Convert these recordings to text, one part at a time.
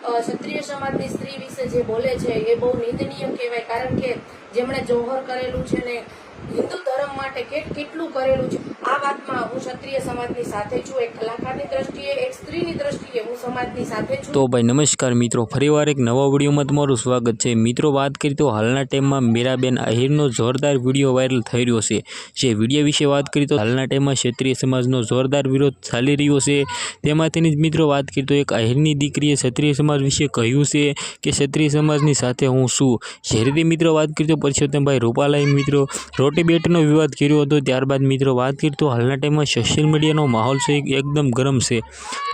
ક્ષત્રિય સમાજની સ્ત્રી વિશે જે બોલે છે એ બહુ નિંદનીય કહેવાય, કારણ કે જેમણે જોહર કરેલું છે ને હિન્દુ ધર્મ માટે કેટલું કરેલું છે, આ વાતમાં હું ક્ષત્રિય સમાજની સાથે છું. એક કલાકારની દ્રષ્ટિએ, એક સ્ત્રીની દ્રષ્ટિએ હું સમાજની સાથે છું. તો ભાઈ નમસ્કાર મિત્રો, ફરીવાર એક નવા વિડીયોમાં તમારું સ્વાગત છે. મિત્રો વાત કરીએ તો હાલના ટાઈમમાં મીરાબેન આહિરનો જોરદાર વિડીયો વાયરલ થઈ રહ્યો છે. જે વિડીયો વિશે વાત કરીએ તો હાલના ટાઈમમાં ક્ષત્રિય સમાજનો જોરદાર વિરોધ ચાલી રહ્યો છે. તેમાંથી જ મિત્રો વાત કરીએ તો એક આહિરની દીકરીએ ક્ષત્રિય સમાજ વિશે કહ્યું છે કે ક્ષત્રિય સમાજની સાથે હું છું. જે રીતે મિત્રો વાત કરીએ તો પરસોત્તમભાઈ રૂપાલાએ મિત્રો રોટી બેટનો વિવાદ કર્યો હતો. ત્યારબાદ મિત્રો વાત કરીએ તો હાલના ટાઈમમાં સોશિયલ મીડિયાનો માહોલ છે એકદમ ગરમ છે.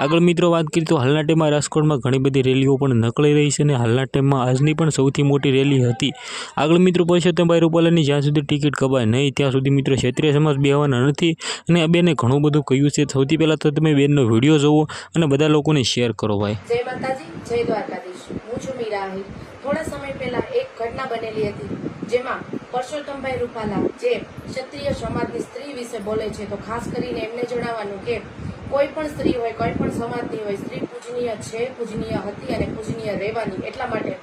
આગળ મિત્રો વાત કરીએ તો હાલના ટાઈમમાં રાજકોટમાં ઘણી બધી રેલીઓ પણ નીકળી રહી છે અને હાલના ટાઈમમાં આજની પણ સૌથી મોટી રેલી હતી. આગળ મિત્રો પરસોત્તમભાઈ રૂપાલાની જ્યાં સુધી ટિકિટ કપાય નહીં ત્યાં સુધી મિત્રો ક્ષત્રિય સમાજ બેહવાના નથી અને બેને ઘણું બધું કહ્યું છે. સૌથી પહેલાં તો તમે બેનનો વિડીયો જોવો અને બધા લોકોને શેર કરો. ભાઈ જય માતાજી, જય દ્વારકાધીશ. હું છું મીરા આહિર. થોડા સમય પહેલા એક ઘટના બનેલી હતી જેમાં પરસોત્તમભાઈ રૂપાલા જે ક્ષત્રિય સમાજની સ્ત્રી વિશે બોલે છે, તો ખાસ કરીને એમને જણાવવાનું કે કોઈ પણ સ્ત્રી હોય, કોઈ પણ સમાજની હોય, સ્ત્રી પૂજનીય છે, પૂજનીય હતી અને પૂજનીય રહેવાની. એટલા માટે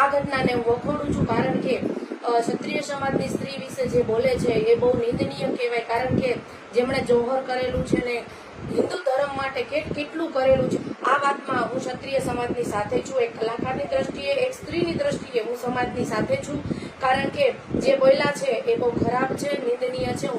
આ ઘટનાને હું વખોડું છું, કારણ કે ક્ષત્રિય સમાજની સ્ત્રી વિશે જે બોલે છે એ બહુ નિંદનીય કહેવાય, કારણ કે જેમણે જોહર કરેલું છે ને હિન્દુ ધર્મ માટે કેટલું કરેલું છે, આ વાતમાં હું ક્ષત્રિય સમાજની સાથે છું. એક કલાકારની દ્રષ્ટિએ, એક સ્ત્રીની દ્રષ્ટિએ હું સમાજની સાથે છું, કારણ કે જે બોલ્યા છે એ બહુ ખરાબ છે, નિંદનીય છે.